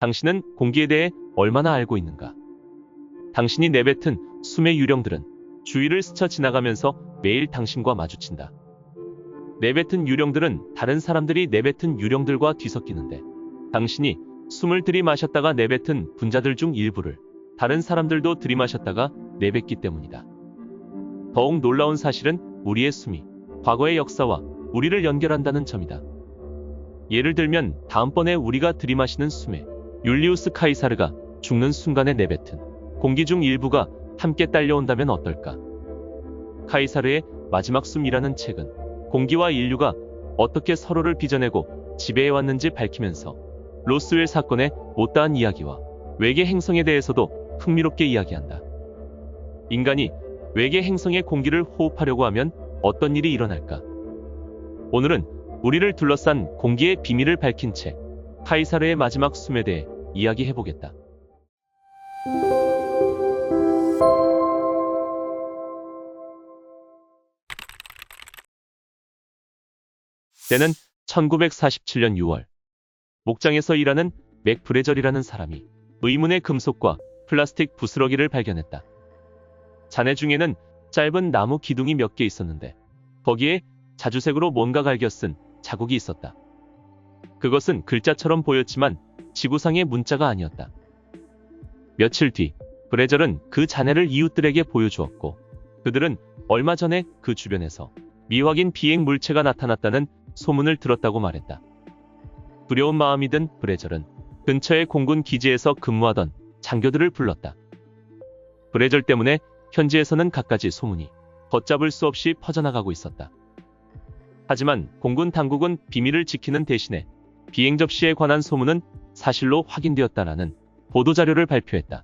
당신은 공기에 대해 얼마나 알고 있는가? 당신이 내뱉은 숨의 유령들은 주위를 스쳐 지나가면서 매일 당신과 마주친다. 내뱉은 유령들은 다른 사람들이 내뱉은 유령들과 뒤섞이는데, 당신이 숨을 들이마셨다가 내뱉은 분자들 중 일부를 다른 사람들도 들이마셨다가 내뱉기 때문이다. 더욱 놀라운 사실은 우리의 숨이 과거의 역사와 우리를 연결한다는 점이다. 예를 들면 다음번에 우리가 들이마시는 숨에 율리우스 카이사르가 죽는 순간에 내뱉은 공기 중 일부가 함께 딸려온다면 어떨까? 카이사르의 마지막 숨이라는 책은 공기와 인류가 어떻게 서로를 빚어내고 지배해왔는지 밝히면서 로스웰 사건의 못다한 이야기와 외계 행성에 대해서도 흥미롭게 이야기한다. 인간이 외계 행성의 공기를 호흡하려고 하면 어떤 일이 일어날까? 오늘은 우리를 둘러싼 공기의 비밀을 밝힌 책, 카이사르의 마지막 숨에 대해 이야기해보겠다. 때는 1947년 6월. 목장에서 일하는 맥 브레절이라는 사람이 의문의 금속과 플라스틱 부스러기를 발견했다. 잔해 중에는 짧은 나무 기둥이 몇 개 있었는데 거기에 자주색으로 뭔가 갈겨 쓴 자국이 있었다. 그것은 글자처럼 보였지만 지구상의 문자가 아니었다. 며칠 뒤 브레절은 그 잔해를 이웃들에게 보여주었고, 그들은 얼마 전에 그 주변에서 미확인 비행 물체가 나타났다는 소문을 들었다고 말했다. 두려운 마음이 든 브레절은 근처의 공군 기지에서 근무하던 장교들을 불렀다. 브레절 때문에 현지에서는 갖가지 소문이 걷잡을 수 없이 퍼져나가고 있었다. 하지만 공군 당국은 비밀을 지키는 대신에 비행 접시에 관한 소문은 사실로 확인되었다라는 보도자료를 발표했다.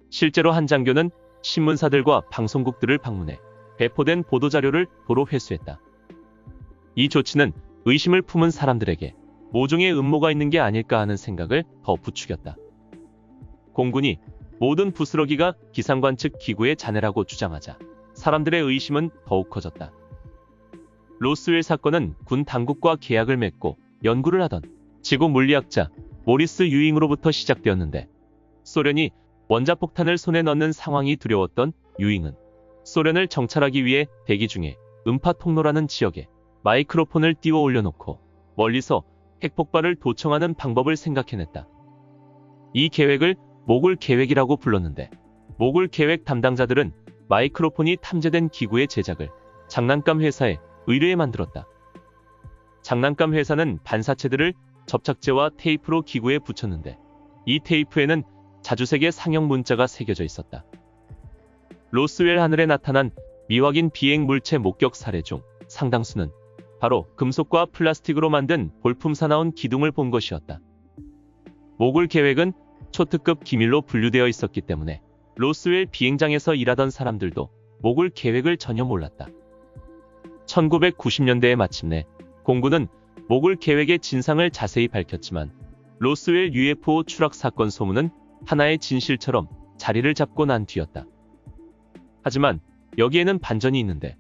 실제로 한 장교는 신문사들과 방송국들을 방문해 배포된 보도자료를 도로 회수했다. 이 조치는 의심을 품은 사람들에게 모종의 음모가 있는 게 아닐까 하는 생각을 더 부추겼다. 공군이 모든 부스러기가 기상관측 기구의 잔해라고 주장하자 사람들의 의심은 더욱 커졌다. 로스웰 사건은 군 당국과 계약을 맺고 연구를 하던 지구 물리학자 모리스 유잉으로부터 시작되었는데, 소련이 원자폭탄을 손에 넣는 상황이 두려웠던 유잉은 소련을 정찰하기 위해 대기 중에 음파 통로라는 지역에 마이크로폰을 띄워 올려놓고 멀리서 핵폭발을 도청하는 방법을 생각해냈다. 이 계획을 모굴 계획이라고 불렀는데, 모굴 계획 담당자들은 마이크로폰이 탐지된 기구의 제작을 장난감 회사에 의뢰해 만들었다. 장난감 회사는 반사체들을 접착제와 테이프로 기구에 붙였는데, 이 테이프에는 자주색의 상형 문자가 새겨져 있었다. 로스웰 하늘에 나타난 미확인 비행 물체 목격 사례 중 상당수는 바로 금속과 플라스틱으로 만든 볼품 사나운 기둥을 본 것이었다. 모굴 계획은 초특급 기밀로 분류되어 있었기 때문에 로스웰 비행장에서 일하던 사람들도 모굴 계획을 전혀 몰랐다. 1990년대에 마침내 공군은 모굴 계획의 진상을 자세히 밝혔지만, 로스웰 UFO 추락 사건 소문은 하나의 진실처럼 자리를 잡고 난 뒤였다. 하지만 여기에는 반전이 있는데,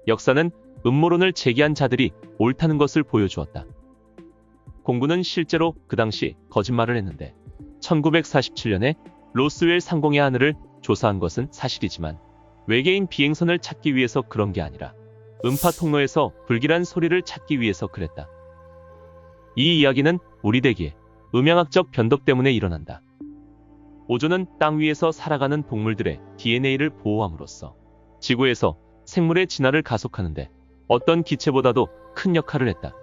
역사는 음모론을 제기한 자들이 옳다는 것을 보여주었다. 공군은 실제로 그 당시 거짓말을 했는데, 1947년에 로스웰 상공의 하늘을 조사한 것은 사실이지만 외계인 비행선을 찾기 위해서 그런 게 아니라 음파 통로에서 불길한 소리를 찾기 위해서 그랬다. 이 이야기는 우리 대기의 음향학적 변덕 때문에 일어난다. 오존은 땅 위에서 살아가는 동물들의 DNA를 보호함으로써 지구에서 생물의 진화를 가속하는데 어떤 기체보다도 큰 역할을 했다.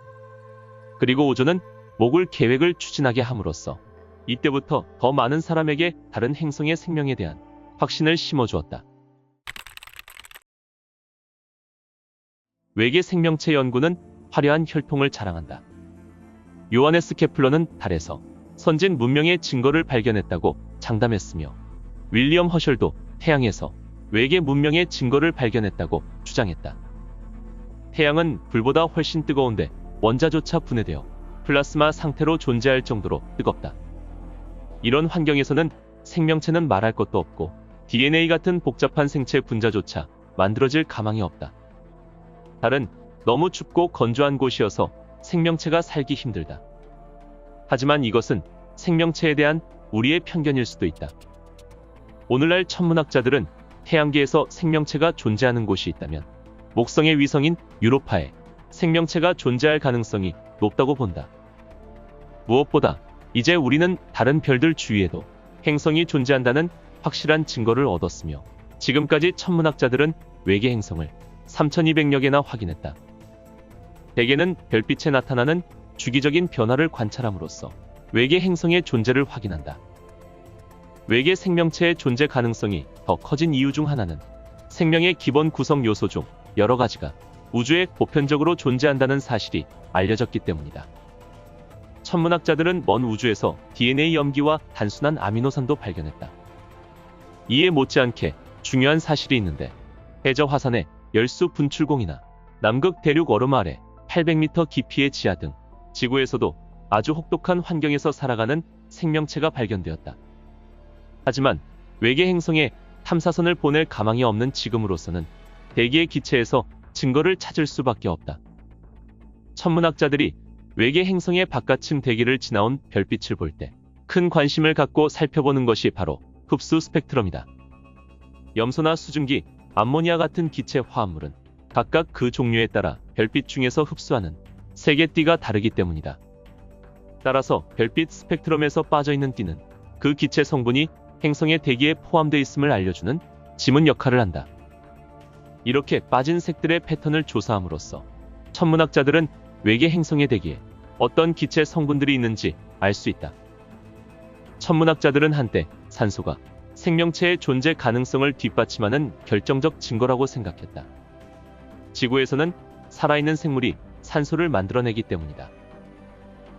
그리고 오존은 모굴 계획을 추진하게 함으로써 이때부터 더 많은 사람에게 다른 행성의 생명에 대한 확신을 심어주었다. 외계 생명체 연구는 화려한 혈통을 자랑한다. 요하네스 케플러는 달에서 선진 문명의 증거를 발견했다고 장담했으며, 윌리엄 허셜도 태양에서 외계 문명의 증거를 발견했다고 주장했다. 태양은 불보다 훨씬 뜨거운데 원자조차 분해되어 플라스마 상태로 존재할 정도로 뜨겁다. 이런 환경에서는 생명체는 말할 것도 없고 DNA 같은 복잡한 생체 분자조차 만들어질 가망이 없다. 달은 너무 춥고 건조한 곳이어서 생명체가 살기 힘들다. 하지만 이것은 생명체에 대한 우리의 편견일 수도 있다. 오늘날 천문학자들은 태양계에서 생명체가 존재하는 곳이 있다면 목성의 위성인 유로파에 생명체가 존재할 가능성이 높다고 본다. 무엇보다 이제 우리는 다른 별들 주위에도 행성이 존재한다는 확실한 증거를 얻었으며 지금까지 천문학자들은 외계 행성을 3200여 개나 확인했다. 대개는 별빛에 나타나는 주기적인 변화를 관찰함으로써 외계 행성의 존재를 확인한다. 외계 생명체의 존재 가능성이 더 커진 이유 중 하나는 생명의 기본 구성 요소 중 여러 가지가 우주에 보편적으로 존재한다는 사실이 알려졌기 때문이다. 천문학자들은 먼 우주에서 DNA 염기와 단순한 아미노산도 발견했다. 이에 못지않게 중요한 사실이 있는데 해저 화산의 열수 분출공이나 남극 대륙 얼음 아래 800m 깊이의 지하 등 지구에서도 아주 혹독한 환경에서 살아가는 생명체가 발견되었다. 하지만 외계 행성에 탐사선을 보낼 가망이 없는 지금으로서는 대기의 기체에서 증거를 찾을 수밖에 없다. 천문학자들이 외계 행성의 바깥층 대기를 지나온 별빛을 볼 때 큰 관심을 갖고 살펴보는 것이 바로 흡수 스펙트럼이다. 염소나 수증기, 암모니아 같은 기체 화합물은 각각 그 종류에 따라 별빛 중에서 흡수하는 세계띠가 다르기 때문이다. 따라서 별빛 스펙트럼에서 빠져있는 띠는 그 기체 성분이 행성의 대기에 포함되어 있음을 알려주는 지문 역할을 한다. 이렇게 빠진 색들의 패턴을 조사함으로써 천문학자들은 외계 행성의 대기에 어떤 기체 성분들이 있는지 알 수 있다. 천문학자들은 한때 산소가 생명체의 존재 가능성을 뒷받침하는 결정적 증거라고 생각했다. 지구에서는 살아있는 생물이 산소를 만들어내기 때문이다.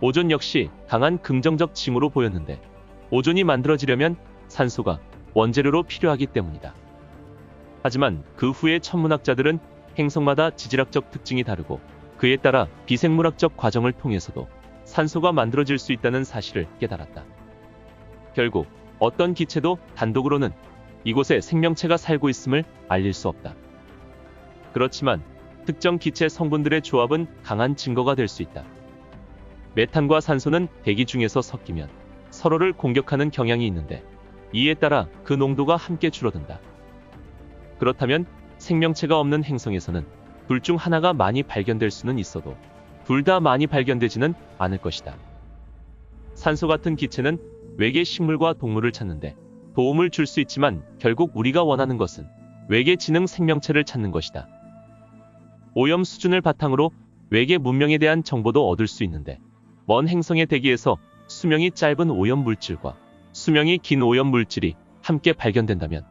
오존 역시 강한 긍정적 징후로 보였는데 오존이 만들어지려면 산소가 원재료로 필요하기 때문이다. 하지만 그 후에 천문학자들은 행성마다 지질학적 특징이 다르고 그에 따라 비생물학적 과정을 통해서도 산소가 만들어질 수 있다는 사실을 깨달았다. 결국 어떤 기체도 단독으로는 이곳에 생명체가 살고 있음을 알릴 수 없다. 그렇지만 특정 기체 성분들의 조합은 강한 증거가 될 수 있다. 메탄과 산소는 대기 중에서 섞이면 서로를 공격하는 경향이 있는데 이에 따라 그 농도가 함께 줄어든다. 그렇다면 생명체가 없는 행성에서는 둘 중 하나가 많이 발견될 수는 있어도 둘 다 많이 발견되지는 않을 것이다. 산소 같은 기체는 외계 식물과 동물을 찾는데 도움을 줄 수 있지만 결국 우리가 원하는 것은 외계 지능 생명체를 찾는 것이다. 오염 수준을 바탕으로 외계 문명에 대한 정보도 얻을 수 있는데 먼 행성의 대기에서 수명이 짧은 오염 물질과 수명이 긴 오염 물질이 함께 발견된다면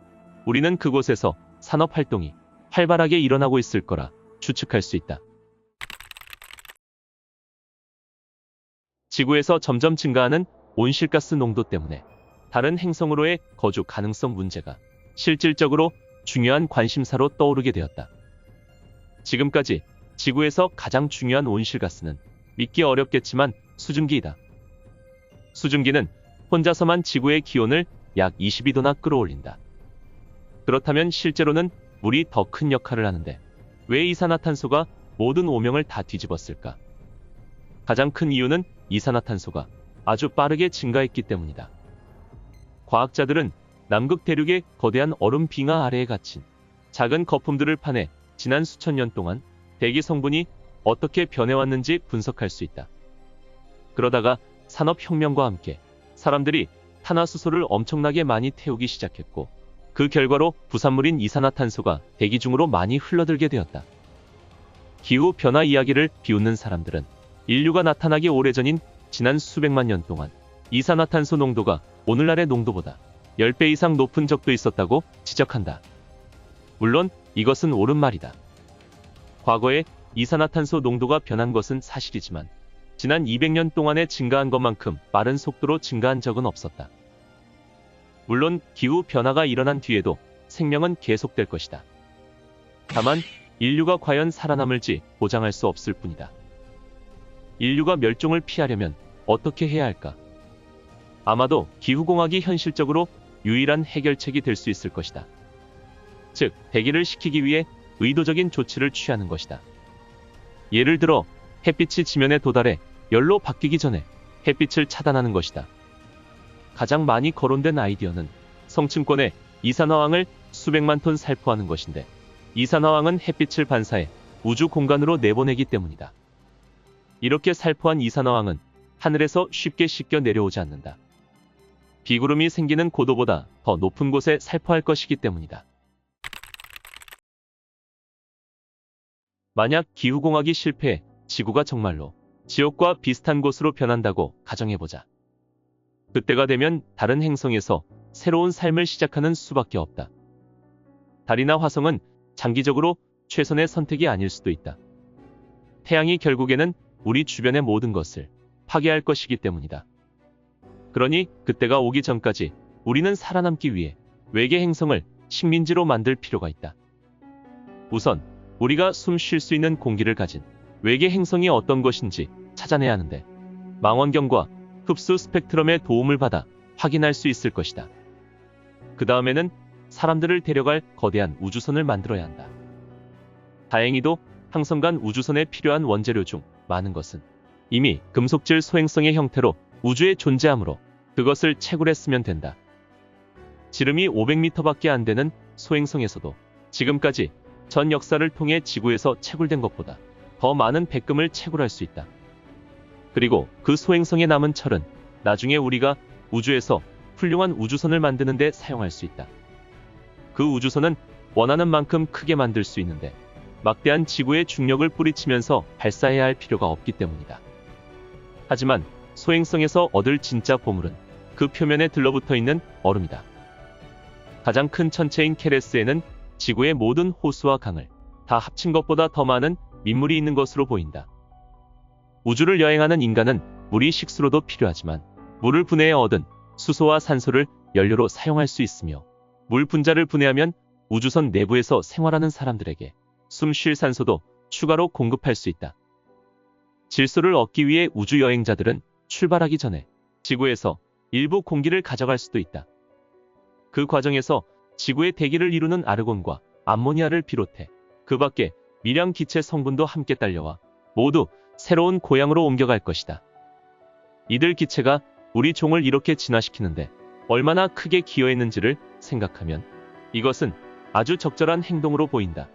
우리는 그곳에서 산업 활동이 활발하게 일어나고 있을 거라 추측할 수 있다. 지구에서 점점 증가하는 온실가스 농도 때문에 다른 행성으로의 거주 가능성 문제가 실질적으로 중요한 관심사로 떠오르게 되었다. 지금까지 지구에서 가장 중요한 온실가스는 믿기 어렵겠지만 수증기이다. 수증기는 혼자서만 지구의 기온을 약 22도나 끌어올린다. 그렇다면 실제로는 물이 더 큰 역할을 하는데 왜 이산화탄소가 모든 오명을 다 뒤집었을까? 가장 큰 이유는 이산화탄소가 아주 빠르게 증가했기 때문이다. 과학자들은 남극 대륙의 거대한 얼음 빙하 아래에 갇힌 작은 거품들을 파내 지난 수천 년 동안 대기 성분이 어떻게 변해왔는지 분석할 수 있다. 그러다가 산업혁명과 함께 사람들이 탄화수소를 엄청나게 많이 태우기 시작했고 그 결과로 부산물인 이산화탄소가 대기 중으로 많이 흘러들게 되었다. 기후변화 이야기를 비웃는 사람들은 인류가 나타나기 오래전인 지난 수백만 년 동안 이산화탄소 농도가 오늘날의 농도보다 10배 이상 높은 적도 있었다고 지적한다. 물론 이것은 옳은 말이다. 과거에 이산화탄소 농도가 변한 것은 사실이지만 지난 200년 동안에 증가한 것만큼 빠른 속도로 증가한 적은 없었다. 물론 기후변화가 일어난 뒤에도 생명은 계속될 것이다. 다만 인류가 과연 살아남을지 보장할 수 없을 뿐이다. 인류가 멸종을 피하려면 어떻게 해야 할까? 아마도 기후공학이 현실적으로 유일한 해결책이 될 수 있을 것이다. 즉, 대기를 식히기 위해 의도적인 조치를 취하는 것이다. 예를 들어 햇빛이 지면에 도달해 열로 바뀌기 전에 햇빛을 차단하는 것이다. 가장 많이 거론된 아이디어는 성층권에 이산화황을 수백만 톤 살포하는 것인데, 이산화황은 햇빛을 반사해 우주 공간으로 내보내기 때문이다. 이렇게 살포한 이산화황은 하늘에서 쉽게 씻겨 내려오지 않는다. 비구름이 생기는 고도보다 더 높은 곳에 살포할 것이기 때문이다. 만약 기후공학이 실패해 지구가 정말로 지옥과 비슷한 곳으로 변한다고 가정해보자. 그때가 되면 다른 행성에서 새로운 삶을 시작하는 수밖에 없다. 달이나 화성은 장기적으로 최선의 선택이 아닐 수도 있다. 태양이 결국에는 우리 주변의 모든 것을 파괴할 것이기 때문이다. 그러니 그때가 오기 전까지 우리는 살아남기 위해 외계 행성을 식민지로 만들 필요가 있다. 우선 우리가 숨 쉴 수 있는 공기를 가진 외계 행성이 어떤 것인지 찾아내야 하는데, 망원경과 흡수 스펙트럼의 도움을 받아 확인할 수 있을 것이다. 그 다음에는 사람들을 데려갈 거대한 우주선을 만들어야 한다. 다행히도 항성간 우주선에 필요한 원재료 중 많은 것은 이미 금속질 소행성의 형태로 우주에 존재하므로 그것을 채굴했으면 된다. 지름이 500m밖에 안 되는 소행성에서도 지금까지 전 역사를 통해 지구에서 채굴된 것보다 더 많은 백금을 채굴할 수 있다. 그리고 그 소행성에 남은 철은 나중에 우리가 우주에서 훌륭한 우주선을 만드는 데 사용할 수 있다. 그 우주선은 원하는 만큼 크게 만들 수 있는데, 막대한 지구의 중력을 뿌리치면서 발사해야 할 필요가 없기 때문이다. 하지만 소행성에서 얻을 진짜 보물은 그 표면에 들러붙어 있는 얼음이다. 가장 큰 천체인 케레스에는 지구의 모든 호수와 강을 다 합친 것보다 더 많은 민물이 있는 것으로 보인다. 우주를 여행하는 인간은 물이 식수로도 필요하지만, 물을 분해해 얻은 수소와 산소를 연료로 사용할 수 있으며, 물 분자를 분해하면 우주선 내부에서 생활하는 사람들에게 숨 쉴 산소도 추가로 공급할 수 있다. 질소를 얻기 위해 우주 여행자들은 출발하기 전에 지구에서 일부 공기를 가져갈 수도 있다. 그 과정에서 지구의 대기를 이루는 아르곤과 암모니아를 비롯해 그 밖에 미량 기체 성분도 함께 딸려와 모두 새로운 고향으로 옮겨갈 것이다. 이들 기체가 우리 종을 이렇게 진화시키는데 얼마나 크게 기여했는지를 생각하면 이것은 아주 적절한 행동으로 보인다.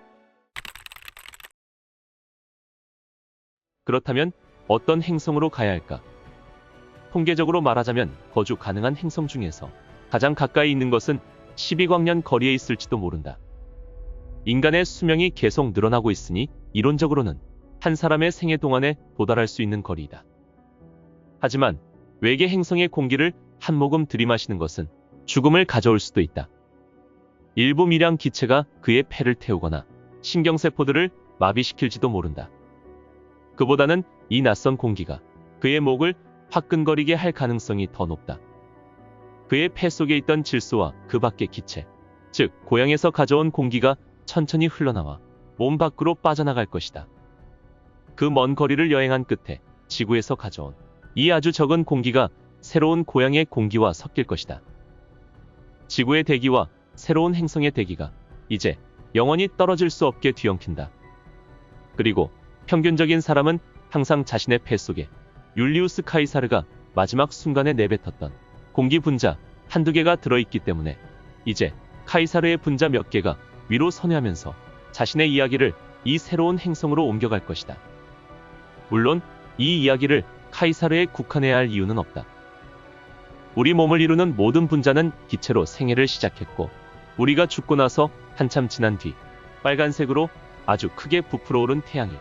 그렇다면 어떤 행성으로 가야 할까? 통계적으로 말하자면 거주 가능한 행성 중에서 가장 가까이 있는 것은 12광년 거리에 있을지도 모른다. 인간의 수명이 계속 늘어나고 있으니 이론적으로는 한 사람의 생애 동안에 도달할 수 있는 거리이다. 하지만 외계 행성의 공기를 한 모금 들이마시는 것은 죽음을 가져올 수도 있다. 일부 미량 기체가 그의 폐를 태우거나 신경세포들을 마비시킬지도 모른다. 그보다는 이 낯선 공기가 그의 목을 화끈거리게 할 가능성이 더 높다. 그의 폐 속에 있던 질소와 그 밖의 기체, 즉 고향에서 가져온 공기가 천천히 흘러나와 몸 밖으로 빠져나갈 것이다. 그 먼 거리를 여행한 끝에 지구에서 가져온 이 아주 적은 공기가 새로운 고향의 공기와 섞일 것이다. 지구의 대기와 새로운 행성의 대기가 이제 영원히 떨어질 수 없게 뒤엉킨다. 그리고 평균적인 사람은 항상 자신의 폐 속에 율리우스 카이사르가 마지막 순간에 내뱉었던 공기 분자 한두 개가 들어있기 때문에 이제 카이사르의 분자 몇 개가 위로 선회하면서 자신의 이야기를 이 새로운 행성으로 옮겨갈 것이다. 물론 이 이야기를 카이사르에 국한해야 할 이유는 없다. 우리 몸을 이루는 모든 분자는 기체로 생애를 시작했고, 우리가 죽고 나서 한참 지난 뒤 빨간색으로 아주 크게 부풀어 오른 태양이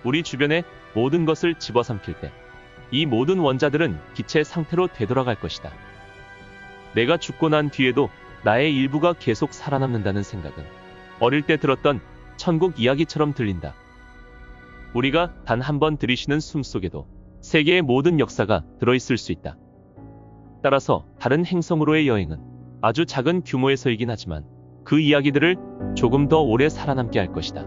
우리 주변의 모든 것을 집어삼킬 때 이 모든 원자들은 기체 상태로 되돌아갈 것이다. 내가 죽고 난 뒤에도 나의 일부가 계속 살아남는다는 생각은 어릴 때 들었던 천국 이야기처럼 들린다. 우리가 단 한 번 들이쉬는 숨 속에도 세계의 모든 역사가 들어있을 수 있다. 따라서 다른 행성으로의 여행은 아주 작은 규모에서이긴 하지만 그 이야기들을 조금 더 오래 살아남게 할 것이다.